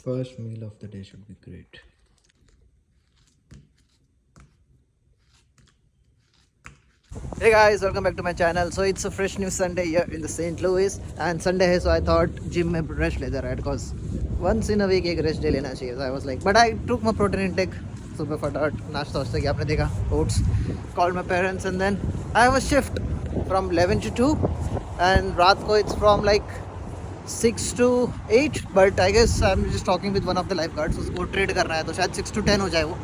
First meal of the day should be great. Hey guys, welcome back to my channel. So it's a fresh new Sunday here in the St. Louis and Sunday है, so I thought gym में rest लेते हैं, right? Because once in a week एक rest day लेना चाहिए. So I was like, but I took my protein intake. सुबह फटाफट नाश्ता वाश्ता किया, आपने देखा, oats. Called my parents and then I have a shift from 11 to 2 and रात को it's from like 6 to 8. But I guess I'm just talking with one of the lifeguards. उसको trade करना है तो शायद 6 to 10 हो जाए वो.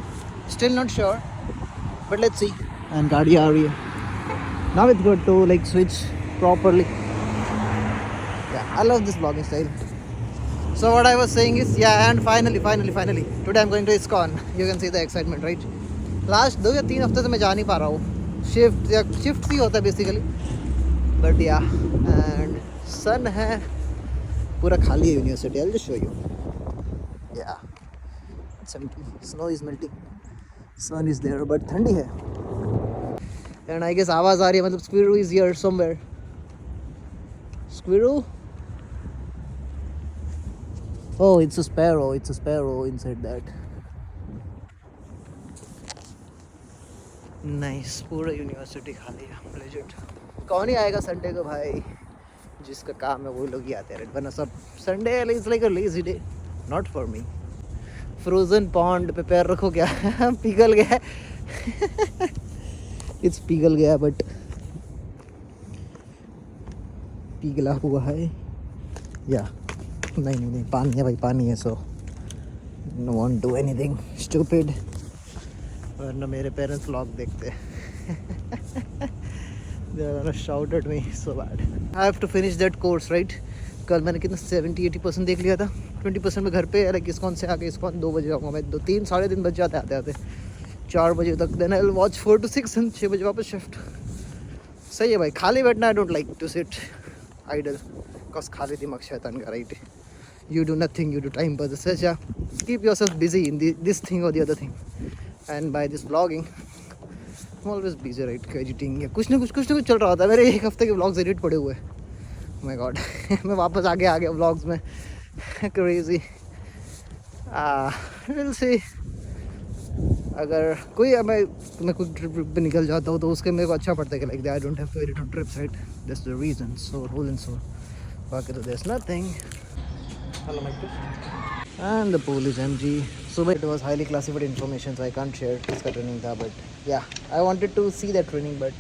Still not sure, but let's see. And गाड़ी आ रही है. Now it's good to like switch properly. Yeah, I love this vlogging style. So what I was saying is, yeah, and finally today I'm going to ISKCON. You can see the excitement, right? Last 2 या 3 हफ्ते से मैं जा नहीं पा रहा हूँ. Shift ही होता है basically. But yeah, and sun है, पूरा खाली है university. I'll just show you. Yeah, it's empty. Snow is melting. Sun is there, but ठंडी है. And I guess आवाज़ आ रही है, मतलब Squirrel is here somewhere. Squirrel? Oh, it's a sparrow. It's a sparrow inside that. Nice. पूरा university खाली है. Legit. कौन ही आएगा संडे को भाई? जिसका काम है वो लोग ही आते हैं. वरना सब Sunday is like a lazy day. Not for me. Frozen pond पे पैर रखो क्या? पिघल गया है. इट्स पिघल गया बट पिघला हुआ है या नहीं पानी है भाई, पानी है. So no want do anything stupid, वरना मेरे पेरेंट्स व्लॉग देखते. They are gonna shout at me so bad. I have to finish that course right. कल मैंने कितना 70-80% देख लिया था. 20% में घर पे लाइक ISKCON से आके ISKCON 2 बजे आऊँगा मैं. 2-3 साढ़े 3 बज जाते आते 4 बजे तक. Then I will watch 4 to 6 and 6 बजे वापस शिफ्ट. सही है भाई, खाली बैठना. I don't like to sit idle because खाली दिमाग शैतान का, right? You do nothing, you do time pass. अच्छा, keep yourself busy in this thing or the other thing. And by this blogging I am always busy, right? Editing या कुछ ना कुछ चल रहा होता है. मेरे 1 हफ्ते के ब्लॉग्स एडिट पड़े हुए हैं. My God. मैं वापस आ गया ब्लॉग्स में. क्रेजी. Will see. अगर कोई मैं कोई ट्रिप पे निकल जाता हूँ तो उसके मेरे को अच्छा पड़ता है कि like I don't have to edit on trips, right? That's the reason. So whole and soul. बाकी तो there is nothing. Hello mike test. And the pool is empty. सुबह it was highly classified information, so I can't share किसका training था. But ya I wanted to see that training but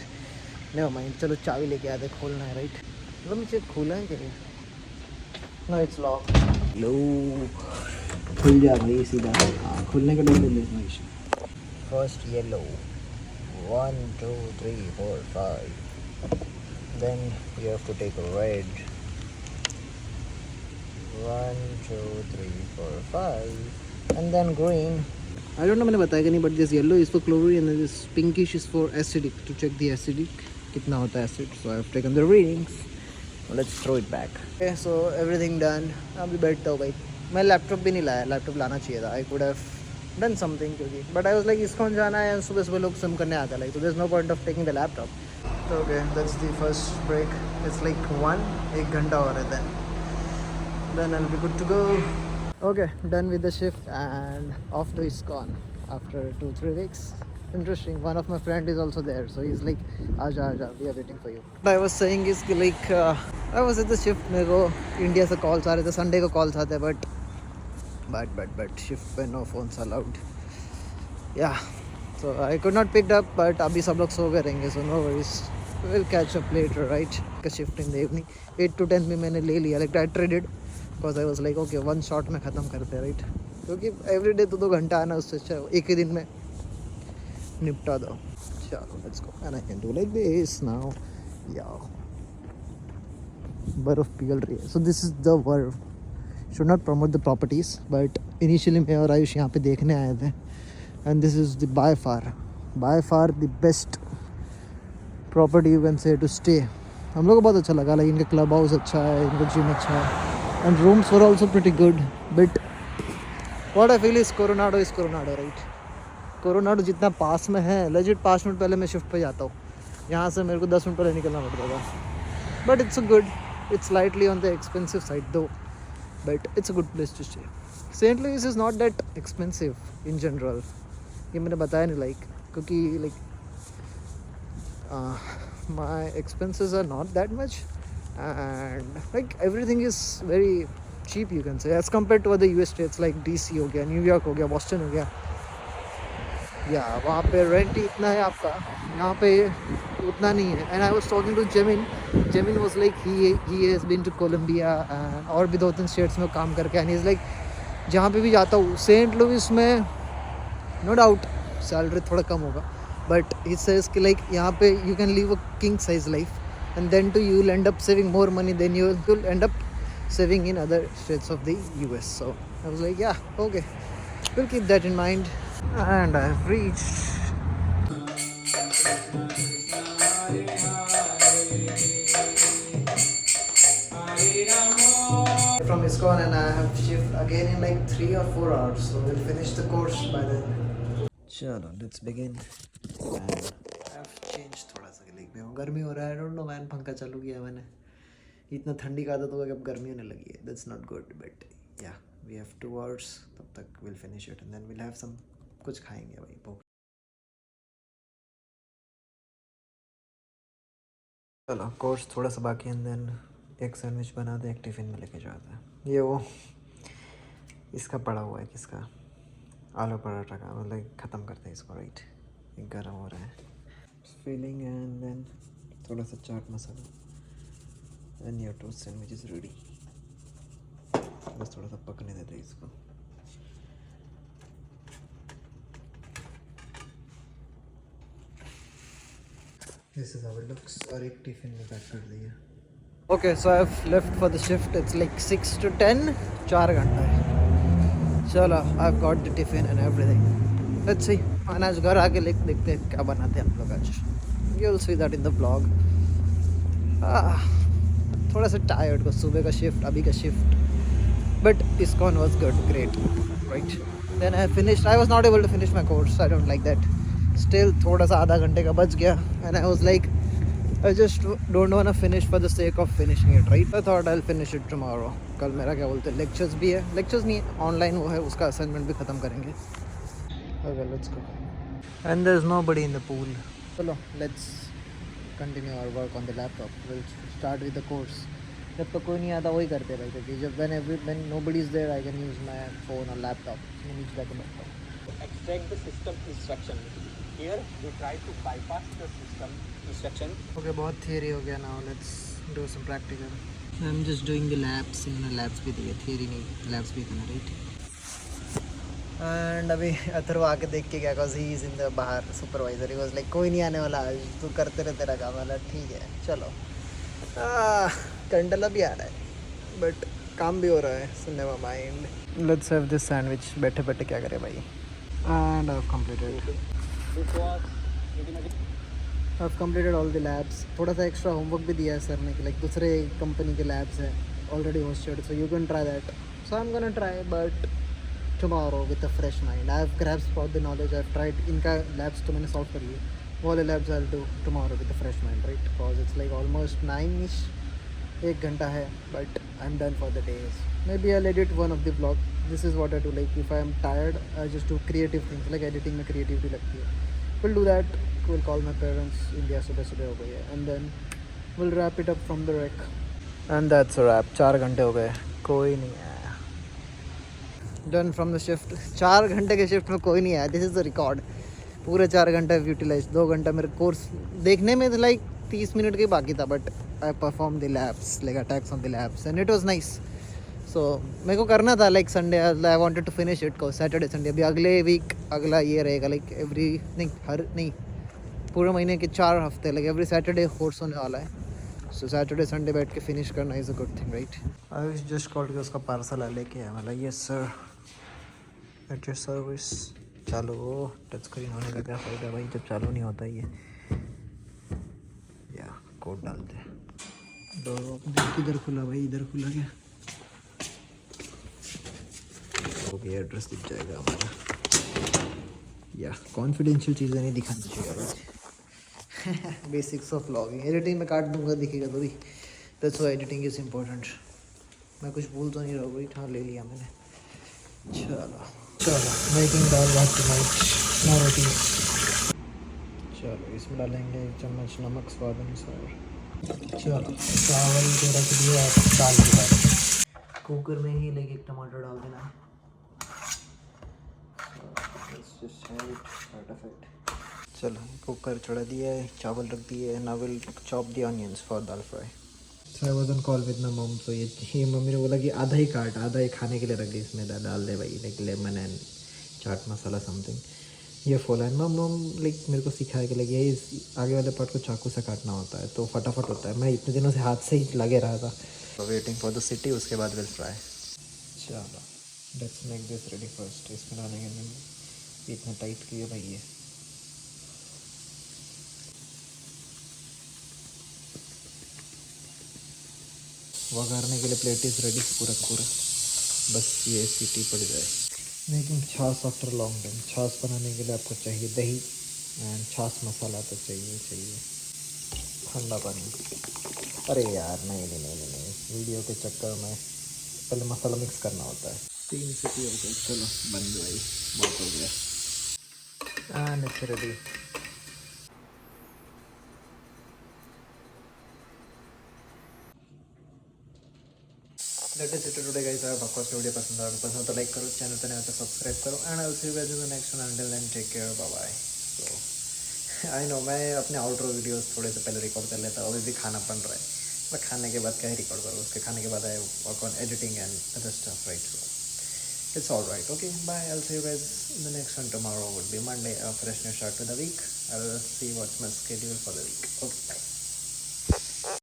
never mind. चलो चाबी लेके आते, खोलना है, right? मतलब मुझे खोला है क्या? No it's lock. लो खुल जा भाई सीधा. हाँ, खुलने का डर नहीं है. First yellow, 1 2 3 4 5. Then you have to take a red, 1 2 3 4 5, and then green. I don't know मैंने बताया कि नहीं, but this yellow is for chlorine and this pinkish is for acidic, to check the acidic कितना होता है acid. So I have taken the readings. Let's throw it back. Okay, so everything done. अभी बैठता हूँ भाई. मैं laptop भी नहीं लाया. लैपटॉप लाना चाहिए था. I could have done something क्योंकि but I was like ISKCON जाना है, सुबह लोग स्विम करने आते हैं, like so there's no point of taking the laptop. Okay, that's the first break. It's like 1 घंटा हो रहा है. Then I'll be good to go. Okay, done with the shift and off to ISKCON after 2-3 weeks. Interesting. One of my friend is also there, so he's like, आजा, we are waiting for you. What I was saying is like I was at the shift. मेरे को India से calls आ रहे थे, Sunday को calls आते हैं but shift पे no phones allowed. Yeah, so I could not pick up, but अभी सब लोग सो गए रहेंगे, so no worries. We'll catch up later, right? का shift in the evening 8 to 10 में मैंने ले लिया, like I traded because I was like okay, one shot में ख़त्म करते हैं, right? क्योंकि every day 2 घंटा आना, उससे अच्छा एक ही दिन में निपटा दो. चलो let's go. And I can do like this now. Yeah, बर्फ़ पिघल रही है. So this is the verb. Should not promote the properties, but initially मैं और आयुष यहाँ पे देखने आए थे. And this is the by far the best property you can say to stay. हम लोग को बहुत अच्छा लगा. लाइक इनका क्लब हाउस अच्छा है, इनका जिम अच्छा है, and rooms were also pretty good. But what I feel is Coronado, right? Coronado जितना पास में है, legit 5 मिनट पहले मैं शिफ्ट पे जाता हूँ. यहाँ से मेरे को 10 मिनट पहले निकलना पड़ता था. But it's good. It's slightly on the expensive side though. but it's a good place to stay. St. Louis is not that expensive in general. ये मैंने बताया नहीं like क्योंकि like my expenses are not that much and like everything is very cheap you can say as compared to other US states like DC हो गया, New York हो गया, Boston हो गया. या वहाँ पे रेंट ही इतना है आपका, यहाँ पे उतना नहीं है. And I was talking to Jemin was like he has been to Colombia और भी 2-3 स्टेट्स में काम करके एंड इज़ लाइक जहाँ पे भी जाता हूँ सेंट लुइस में नो डाउट सैलरी थोड़ा कम होगा बट ही सेज कि लाइक यहाँ पे you can live a king size life and then to you will end up saving more money than you will end up saving in other states of the US. So I was like, yeah, okay, we'll keep that in mind. And I've reached. From ISKCON and I have shift again in like 3 or 4 hours. So we'll finish the course by then. Chalo, let's begin. And I've changed थोड़ा सा like गर्मी हो रहा है. I don't know man, पंखा चालू किया मैंने. इतना ठंडी का आदत होगा कि अब गर्मी होने लगी है. That's not good but yeah we have 2 hours तब तक will finish it and then will have some कुछ खाएंगे भाई भूख. चलो कोर्स थोड़ा सा बाकी एंड देन एक सैंडविच बना दे एक टिफ़िन में लेके जाता है. ये वो इसका पड़ा हुआ है किसका आलू पराठा का मतलब ख़त्म करते हैं इसको राइट. एक गर्म हो रहा है फीलिंग एंड देन थोड़ा सा chaat masala and your toast sandwich is ready. बस थोड़ा सा पकने देते हैं इसको. This is how it looks. और एक टिफिन में पैक कर दिया. Okay, so I've left for the shift. It's like 6 to 10. 4 घंटा है. चलो, I've got the tiffin and everything. Let's see. आज घर आके देखते हैं क्या बनाते हैं हम लोग आज. You'll see that in the vlog. थोड़ा सा टायर्ड को सुबह का शिफ्ट अभी का shift but ISKCON was good great right. Then I finished. I was not able to finish my course. I don't like that. Still थोड़ा सा आधा घंटे का बच गया and I was like I just don't want to finish for the sake of finishing it right. I thought I will finish it tomorrow. कल मेरा क्या बोलते हैं लेक्चर्स भी है. लेक्चर्स नहीं ऑनलाइन वो है उसका असाइनमेंट भी ख़त्म करेंगे. Okay let's go and there is nobody in the pool. चलो let's continue our work on the laptop. Will start with the course. जब तक कोई नहीं आता वही करते रहे क्योंकि जब when nobody is there I can use my phone और laptop. Extract the system instruction. Here we try to bypass the system instruction. Okay बहुत थियरी हो गया. Now let's do some practical. I am just doing the labs. मैंने labs भी दिए theory नहीं labs भी करना राइट. एंड अभी अथर्व आके देख के गया because he is in the बाहर सुपरवाइजर. ही वाज लाइक कोई नहीं आने वाला आज तू करते रहे तेरा काम. वाला ठीक है चलो. कंडला भी आ रहा है बट काम भी हो रहा है. So never mind. Let's have this sandwich. बैठे बैठे क्या करें भाई. And I have completed. I have completed all the labs. थोड़ा सा एक्स्ट्रा होमवर्क भी दिया है सर ने कि लाइक दूसरे कंपनी के लैब्स हैं already hosted so you can try that. So I am gonna try but tomorrow with a fresh mind. I have grasped for the knowledge. I have tried. इनका labs तो मैंने solve कर लिए. वो वाले labs I will do tomorrow with a fresh mind right because it's like almost 9ish. 1 घंटा है but I am done for the days. Maybe I edit one of the blog. This is what I do like if I am tired I just do creative things like editing में creativity लगती है. Will do that. Will call my parents. India सुबह हो गई है and then will wrap it up from the rack and that's a wrap. 4 घंटे हो गए कोई नहीं आया. Done from the shift. 4 घंटे के शिफ्ट में कोई नहीं आया. This is the record. पूरे 4 घंटे यूटिलाइज. 2 घंटा मेरे कोर्स देखने में लाइक 30 मिनट के बाकी था but I perform the labs like attacks on the labs and it was nice. So मेरे को करना था like Sunday I wanted to finish it को सैटरडे संडे. अभी अगले वीक अगला ये रहेगा लाइक एवरी नहीं पूरे महीने के 4 हफ्ते लाइक एवरी सैटरडे कोर्स होने वाला है. सो सैटरडे संडे बैठ के फिनिश करना is a good thing right. I just called के उसका पार्सल लेके आया. मतलब yes sir at your service. चालू हो टच स्क्रीन होने का क्या फ़ायदा भाई जब चालू नहीं होता ये. या कोड डालते हैं. किधर खुला भाई. इधर खुला क्या. ओके एड्रेस दिख जाएगा हमारा. या कॉन्फिडेंशियल चीज़ें नहीं दिखानी चाहिए. Basics of vlogging. एडिटिंग में काट दूंगा दिखेगा तो भी. That's why editing is important. मैं कुछ भूल तो नहीं रहा, वही ठान ले लिया मैंने। चलो मेकिंग दाल भात टुनाइट, नो रोटी। चलो इसमें डालेंगे 1 चम्मच नमक स्वाद अनुसार। चलो चावल जो रख दिया दाल के बाद कुकर में ही लेके 1 टमाटर डाल देना। चलो कुकर चढ़ा दिया है, चावल रख दिए है। Now will chop the onions for dal fry. So I was on call with my mom, तो ये मम्मी ने बोला कि आधा ही काट, आधा ही खाने के लिए रख दी, इसमें डाल दे भाई, like lemon and chaat masala something. ये फॉलो एंड मम लाइक मेरे को सिखाया कि लाइक ये इस आगे वाले पार्ट को चाकू से काटना होता है तो फटाफट होता है। मैं इतने दिनों से हाथ से ही लगे रहा था। तो वेटिंग फॉर द सिटी, उसके बाद विल फ्राई। चलो let's make this ready first. इसमें डालेंगे मैंने इतना टाइट किया भाई ये। वघारने के लिए प्लेट इज़ रेडी पूरा पूरा, बस ये सीटी पड़ जाए। मेकिंग छाछ आफ्टर लॉन्ग टाइम। छाछ बनाने के लिए आपको चाहिए दही एंड छाछ मसाला तो चाहिए ठंडा पानी। अरे यार नहीं, वीडियो के चक्कर में पहले मसाला मिक्स करना होता है। 3 सीटी हो गई, चलो बन गई, बहुत हो गया and it's ready. Latest today guys, अगर आपको वीडियो पसंद तो लाइक करो, चैनल पर नया तो सब्सक्राइब करो and I will see you guys in the next one. Until then take care, bye bye. So I know मैं अपने आउटरो वीडियोस थोड़े से पहले रिकॉर्ड कर लेता हूँ, अभी भी खाना बन रहा है, मैं खाने के बाद क्या ही रिकॉर्ड करूँ, उसके खाने के बाद I work on editing and other stuff, right? So it's all right. Okay, bye. I'll see you guys in the next one. Tomorrow would be Monday, a fresh new start to the week. I'll see what's my schedule for the week. Okay, bye.